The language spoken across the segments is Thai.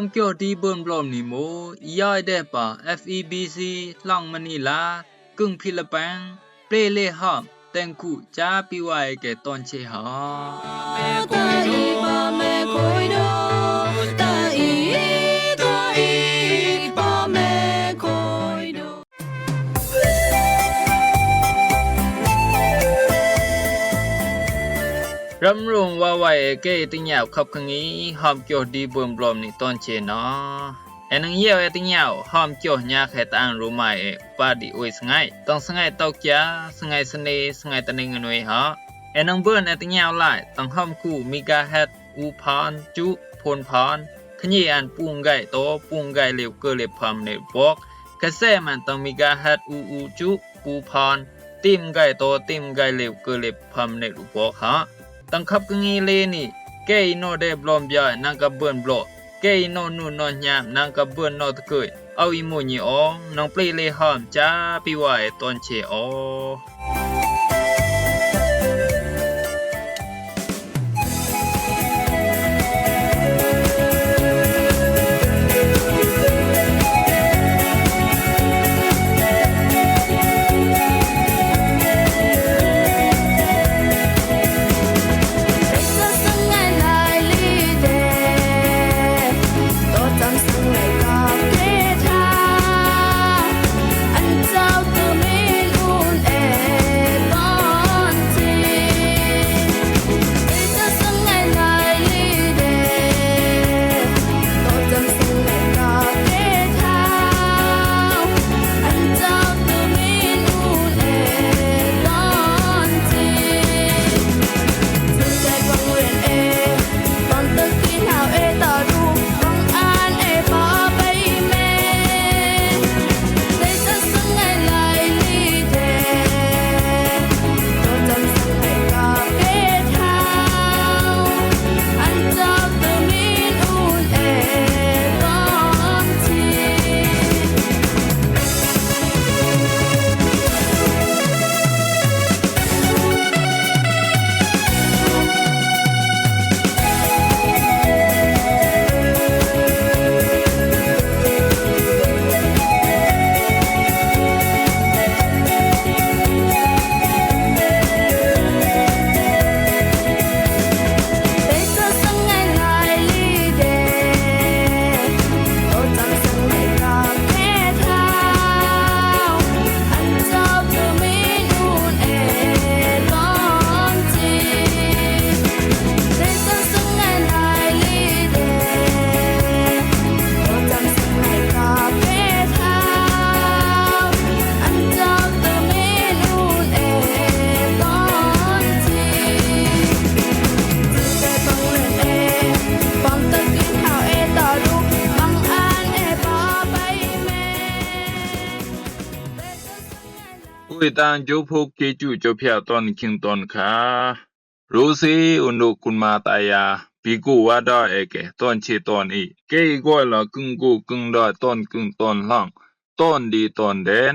ham kyo di bun blom ni mo iya de pa FEBC long manila kung Philippines play le ham thank ku cha pi wa ke ton che ha râm rung wa wa ke tin yao khap khang yi ham kyo di bun blom ni ton che no anang yeo e tin yao ham kyo nya khe tang ru mai e pa di oi sangai tong sangai tok cha sangai sne sangai taning noi ha anang bun e tin yao lai tong ham ku megahertz u phan chu phon phan khni an pung gai to pung gai lew ke le pham ne bok ka se man tong megahertz u chu u phan tim gai to tim gai lew ke le pham ne ru bok ha tăng khắp cái nghi lê nì cây nó đẹp lom bia năng cả bươn blo cây nó nu nó nhảm năng cả bươn nó cười ao im mồi nhỉ ó năng play lê hòm cha pi hoài toàn trẻ ó Ui tang jo phok ke chu jo phya ton king ton kha rose uno kunma ta ya bi ko wa da e ke ton che ton e ke go la kung go kung da ton kung ton lang ton di ton den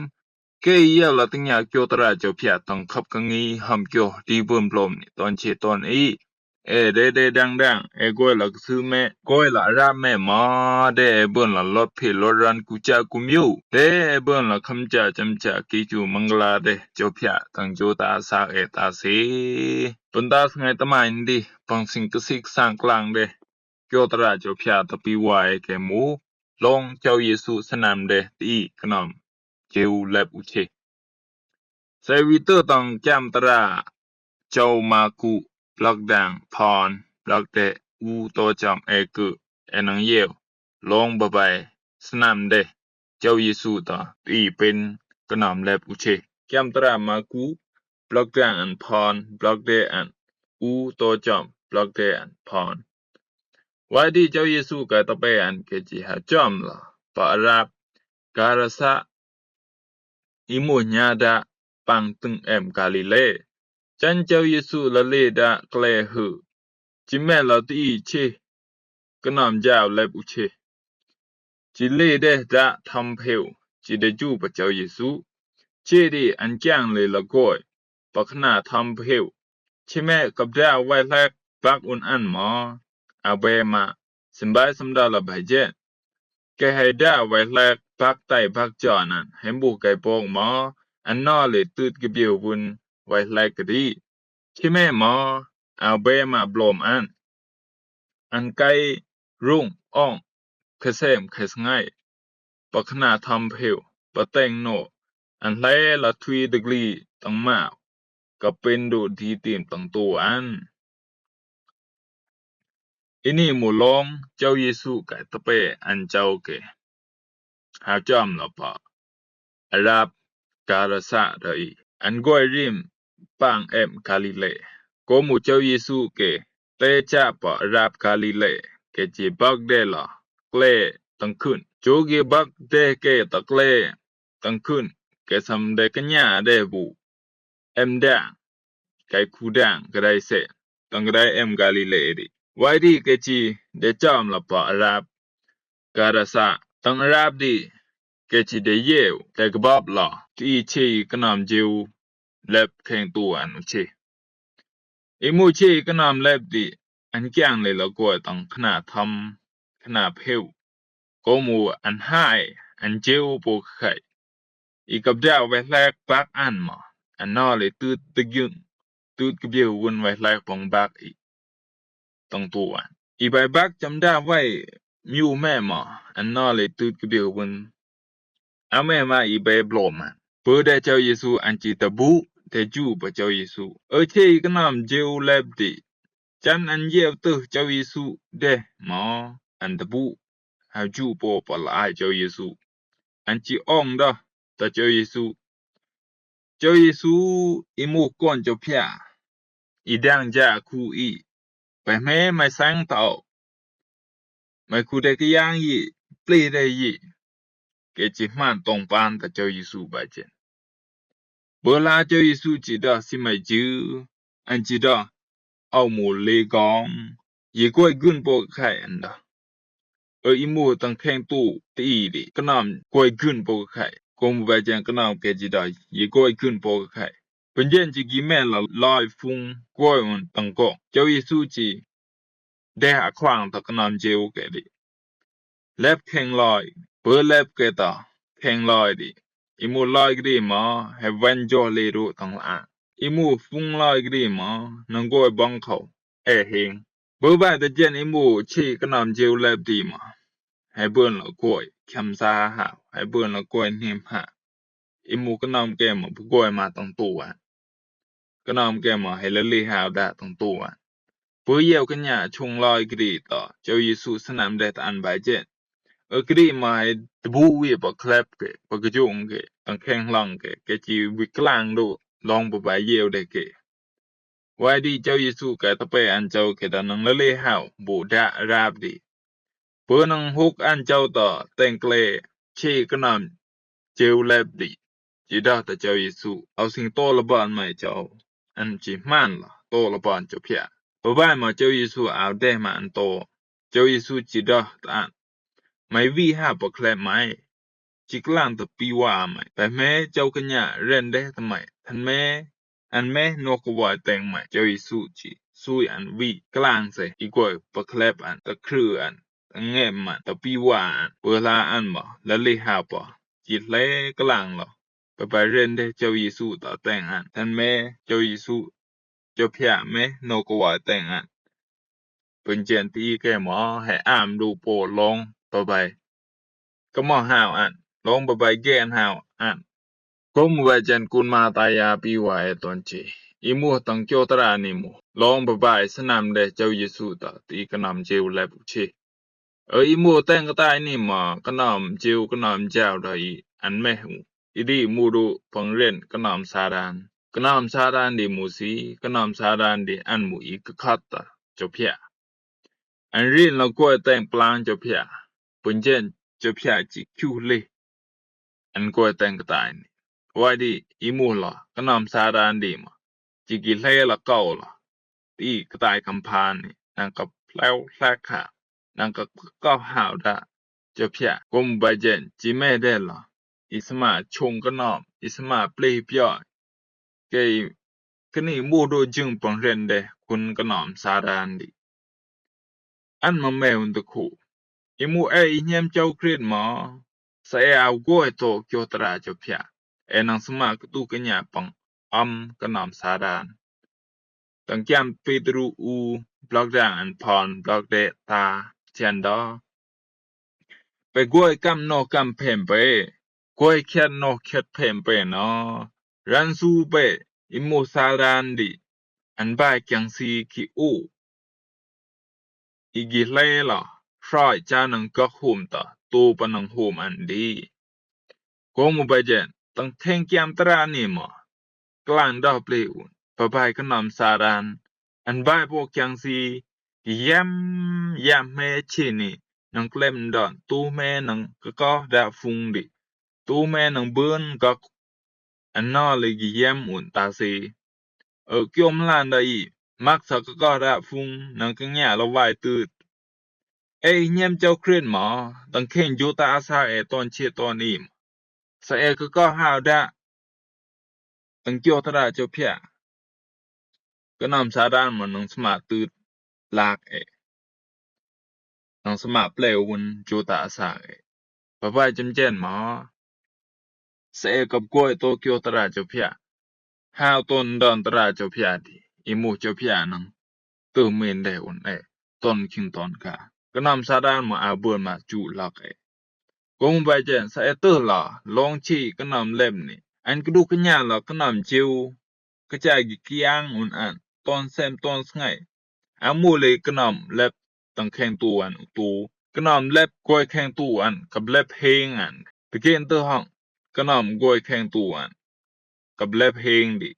ke ya la ting ya kyo tra jo phya tong khap kang ngi ham kyo di bum blom ni ton che ton e de dang dang e go la su me go la ra me ma de bun la lot phe lo ran ku cha ku myu de bun la kham cha cham cha ki chu mangla de jo phya tang jo ta sa e ta se bun da sngai ta mai ndi pang sing ka sik sang klang de kyo tra jo phya ta pi wa e ke mu long chao yesu sanam de ti knom jeu lep u che sai vi tu tong cham tra chau ma ku block dang pon block de u to cham e ku enang yeu long ba bai snam de chau yesu ta ti pen knom lep u che cham tra ma ku block dang an pon block de an u to cham block de an pon why di chau yesu ka ta pe an ke ji ha cham la pa rap garasa imu nya da pang tung em galile chan chau yesu la le da kle hu chi me la ti che knom jaw lep u che chi le de da tham pheu chi de ju pa chau yesu che di an kyang le la goi pa khna tham pheu chi me kap da wai lak bak un an ma a be ma simbai samda la bai je ให้ได้ไว้แลกพักไต่พักจอนั่นให้บุกไก่โป่งหมออันนอเลยตืดกระเบียวบุญไว้แลกก็ดีใช่ไหมหมอเอาเบมาบลมอันไก่รุ่งอ่องเคเซมเคสง่ายปะขนาทำเพลปะแต่งโนอันแลละทวีดกลีตั้งมาก็เป็นดูดีตีมตั้งตัวอันอินี่หมู่ลองเจ้าเยซูไก่ตะเปอันเจ้าเกหาจอมละปะอารับการสะได้อันก้อยริมปังกาลิเลก็หมู่เจ้าเยซูเกเตจ่าปะอารับกาลิเลเกจีบักเดละเกลตั้งขึ้นโจกีบักเดเกตะเกลตั้งขึ้นเกสำเดกัญญาเดบูด่างไก่คูด่างก็ได้เสตั้งได้กาลิเลดิไว้ดีเกจีเดจอมละปะอารับการสะตั้งอารับดีเกจิเดเยวแต่กบับละที่เชยกนำเจียวเล็บแข่งตัวอันเชมูเชยกนำเล็บดีอันแก่งเลยละกว่าตั้งขนาดทำขนาดเพลก็มูอันหายอันเจียวปกไข่อีกับเจ้าไว้แลกปักอันมาอันนอเลยตืดตะยึงตืดกระเบียววนไว้แลกปองบักอีตั้งตัวอีใบบักจำได้ไว้มิวแม่มาอันนอเลยตืดกระเบียววนอาแม่มาอีเบบลอมันเปิดได้เจ้าเยซูอันจีตะบุแต่จูบเจ้าเยซูเชยก็นำเจวเล็บดีจันอันเยวตึเจ้าเยซูเดหมออันตะบุหาจูปอปลายเจ้าเยซูอันจีอ่องดะแต่เจ้าเยซูอีมูก่อนเจ้าเพียอีดังจากคูอีไปแม่ไม่สังเต่าไม่คูได้ก็ยังยีเปลี่ยได้ยีเกจิมันตรงปานแต่เจ้าเยซูบาเจนเวลาเจ้าเยซูจีดาสิไม่จืออันจีดาเอาหมูเลกองยี่ก้อยกุนปกไข่อันดาอีหมูตั้งแข่งตู้ตีดิก็นำก้อยกุนปกไข่กงบาเจนก็นำเกจิดายี่ก้อยกุนปกไข่เป็นเย็นจีกิแม่ละลอยฟุ้งก้อยมันตั้งกองเจ้าเยซูจีได้หาขวางตะก็นำเจ้าเกดิเล็บแข่งลอยเปิดเล็บเกตาแข่งลอยดิอีมูลอยกรีมาให้วันจอเลรูตั้งอ่างอีมูฟุ้งลอยกรีมานังก้อยบังเขาเฮงเบื่อไปแต่เจนอีมูชีก็นำเจียวเล็บดีมาให้เบื่อละก้อยคำซาหาให้เบื่อละก้อยเนียมหาอีมูก็นำแกมาผู้ก้อยมาตั้งตัวก็นำแกมาให้ละลีหาวได้ตั้งตัวเบื่อเยี่ยวกันหยาชงลอยกรีต่อเจ้าเยซูสนามได้อันใบเจนกรีมาให้ตบูวีปะคลับเกปะกระจุงเกตั้งแข่งลังเกจีวิกลางดูลองปะใบเยี่ยวได้เกไว้ดีเจ้าเยซูเกตะเปอันเจ้าเกตานังละเลหาวบูดาราบดีเพื่อนังฮุกอันเจ้าต่อแต่งเกลเชก็นำเจวเล็บดีจีดาแต่เจ้าเยซูเอาสิ่งโตละบานไม่เจ้าอันจีมันละโตละบานเจ้าเพียปะใบมาเจ้าเยซูเอาได้มาอันโตเจ้าเยซูจีดาตอันไม่วิหาปะแคลบไม่จิกล่างตะปีว่าไม่แต่แม่เจ้ากันยาเรนได้ทำไมท่านแม่อันแม่นกวายแต่งใหม่เจ้าอิสุจีซุยอันวิกลางเสอีกว่าปะแคลบอันตะครืออันตะเงียบมันตะปีว่าอันเวลาอันบ่แล้วเลยหาปะจิตเล่กลางหรอไปเรนได้เจ้าอิสุต่อแต่งอันท่านแม่เจ้าอิสุเจ้าเพียแม่นกวายแต่งอันเป็นเจนที่แกหมอให้อ่านดูโปรลงต่อไปก็มอหาวอันลงไปแกนหาวอันก็มือจันกุนมาตายาปีวายตอนเจอีมัวตังโจตรานิมูลงไปสนามเดเจ้าเยซูตาตีกนำเจวแลบุเชอีมัวแต่งก็ตายนี่มากนำเจวกนำเจ้าได้อันไม่หูอีดีมูดูพังเรนกนำซาดานดีมูซีกนำซาดานดีอันมูอีกขัดตาเจ้าเพียอันรินเราก็แต่งปลางเจ้าเพียปุ่นเจนเจ้าเพียจิคิวเลอันก็แต่งก็ตายนี่ว่าดีอีมูล่ะก็นำซาดานดีมาจิกิเลละเก่าล่ะที่ก็ตายคำพานนี่นางกับแล้วแลกขานางก็ก็หาวได้เจ้าเพียกมบาเจนจิแม่ได้ล่ะอิสมาชงก็นอมอิสมาเปลี่ยเปียเกยก็นี่มูดูจึงปังเรนเดคุณก็นอมซาดานดีอันมาแมวตะคู อิมูเอเนียมเจ้าคริสหมอเสียเอาก้อยโตเกียวตราเจ้าเพียนังสมากตุกันยาปังกนอมสาดานตั้งแกมเปตรูอูบล็อกด่างอันพรบล็อกเดตาเทียนดอไปก้อยกำนอกำเพมไปก้อยเขียนนอกเขียดเพมไปเนาะรันซูไปอิมูสาดานดิอันบ่ายจังซีกิอูอีกิเลล่ะฟรอยจานังก็หุมต่อตูปนังหุมอันดีก็มุไปเจนตั้งเทงเกียมตรานี่มอกลางดอกเปลี่ยวปะบายก็นำสาดานอันบ่ายพวกจังซียำแม่ชีนี่นังเล่มดอนตูแม่นังก็ดาฟุงดิตูแม่นังเบิ้นก็อันนอเลยกิยำอุ่นตาซีเกี่ยวมลานได้มักสักก็ดาฟุงนังก็แง่ละวายตืดเนียมเจ้าคริสหมอตั้งเข่งยูตาอาซาตอนเชียตอนนี้สะก็หาวดาตั้งเกี่ยวตราเจ้าเพียก็นำสาดานมันนังสมาตืดลากนังสมาเปลววันยูตาอาซาปะบายจำเจนหมอสะกับก้อยโตเกี่ยวตราเจ้าเพียหาวต้นดอนตราเจ้าเพียดีอิมูเจ้าเพียนังตัวเมนได้วันต้นคิงตอนกาก็นำสาดานมาอาเบือนมาจูลักก็มุไปเจนสะเตอร์ล่ะลองชีก็นำเล่มนี่อันก็ดูกันยาล่ะก็นำจิวก็จะกิกยังอุ่นอันตอนเซมตอนสไงอามูเลยก็นำเล็บตั้งแข่งตัวอันตูก็นำเล็บก้อยแข่งตัวอันกับเล็บเพลงอันตะเกียนเตอร์ห้องก็นำก้อยแข่งตัวอันกับเล็บเพลงดิ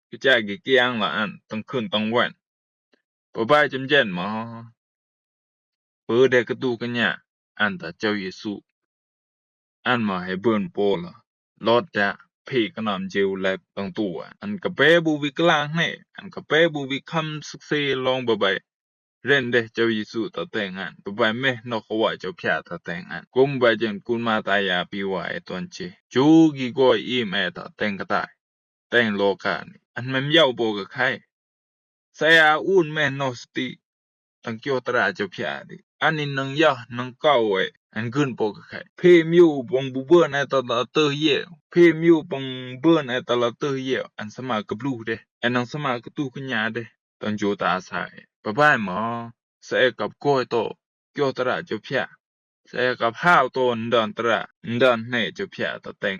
ก็จะกิกยังล่ะอันตั้งคืนตั้งวันปะบายจำเจนหมอเปิดเด็กก็ดูกันยาอันแต่เจ้าเยซูอันมาให้เบิ่นโปล่ะลอดจะพี่ก็นำเจวแลบตั้งตัวอันก็เป้บูวิกลางเนี่ยอันก็เป้บูวิคำสุกเซลองบ่ใบเรนเดเจ้าเยซูตะแต่งอันบ่ใบแม่นอกว่าเจ้าพระตะแต่งอันกุมใบเจนกุลมาตายาปีว่าตอนเจจูกีก็อีแม่ตะแต่งก็ได้แต่งโลกานี่อันมันเย้าโบกับใครเสียอุ่นแม่นอสติตั้งเกี่ยวตราเจ้าพระดิอันนี้นังยะนังเก้าอันขึ้นโปกไข่เพมิวปงบุเบิร์นตลอดเตอร์เย่เพมิวปงเบิร์นตลอดเตอร์เย่อันสมากับลูกเดอันนังสมากับตู้ขญาเดตอนโจตาสายปะบ้ายหมอเสกกับก้อยโตเกี่ยวตระเจ้าเพียเสกกับห้าวโตนดอนตระดอนเนเจ้าเพียตะแต่ง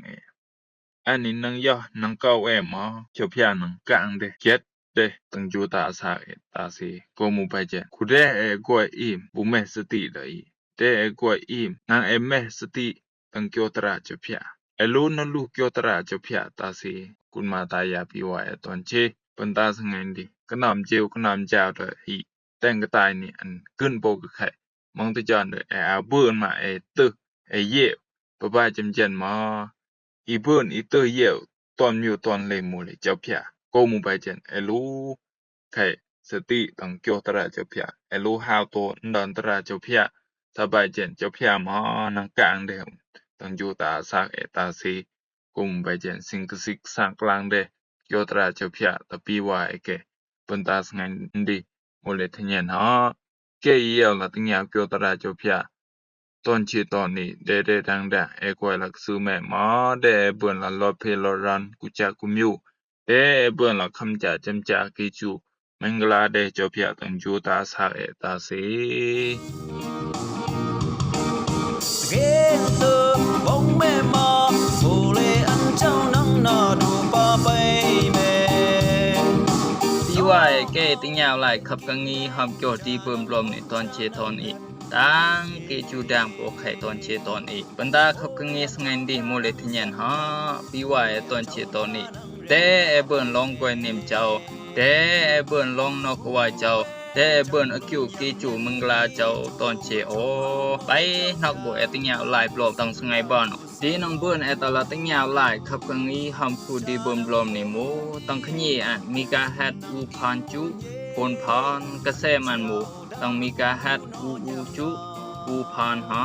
อันนี้นังย่อนังเก้าหมอเจ้าเพียนังกลางเดเจ็ดเดตั้งโจตาสายตาสีก็มุไปเจคุเดก้อยอิมบุเมสติเลยแต่กว่าอิมนางแม่สติตั้งเกี่ยวตราเจ้าเพียลูนลูกเกี่ยวตราเจ้าเพียตาสีกุณมาตายาปีว่าตอนเชปันตาสังเงดีก็นำเจียวก็นำเจ้าเลยฮีแต่งก็ตายนี่อันขึ้นโปกไข่มองตะจอนเลยอาเบิร์นมาตึเย่ปะบายจำเจนมาอีเบิร์นอีเย่ตอนมิวตอนเลยมูเลยเจ้าเพียก็มูไปเจนลูไข่สติตั้งเกี่ยวตราเจ้าเพียลูหาวโตนดอนตราเจ้าเพียสบายเจนเจ้าพยามอนังกลางเดมตั้งอยู่ตาสากตาสีกุมไปเจนสิงกสิกสากลางเดโยตราเจ้าพยาตะปีว่าเกปนตาสงันดีโมเลทเนียนฮะเกยเยลละตั้งยาวโยตราเจ้าพยาตอนชีตอนนี้เดดังดากวยลักซูแม่หมอเเบิ่นละลอเพลอรันกุจักกุมิวเเบิ่นละคำจ่าจำจ่ากิจูมังกลาเจ้าพยาตั้งอยู่ตาสากตาสีbóng mê mò phù lê ăn trâu nắng nọ đủ ba bay mê ที่ว่าแกติญาวหลายขับกังงีหอมโจดีเบิ่มลมในตอนเชตอนอีกตั้งเกจูดังโปไข่ตอนเชตอนอีกบรรดาขับกังงีสงันดีโมเลทเนียนฮะปีว่าตอนเชตอนอีกแต่เบิ่นลองกวยเนมเจ้าแต่เบิ่นลองนอกว่าเจ้าแต่เบิ่นอคิวกีจูมึงลาเจ้าตอนเชโอไปนอกบ่ติญาวหลายปลอบตั้งสงัยบ่อนดีน้องเบิ่นตลาดติญาวหลายขับกังงีหอมคูดีเบิ่มลมนี่โมตั้งขยีอ่ะมีกาฮัดอูพานจุพนพานกระแสมันหมูต้องมีกาฮัดอูจุอูพานฮะ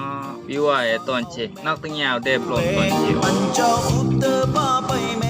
วิว่าตอนเชนักติญาวได้ปลอบตอนเชโอ ăn trâu úp tơ ba bay mê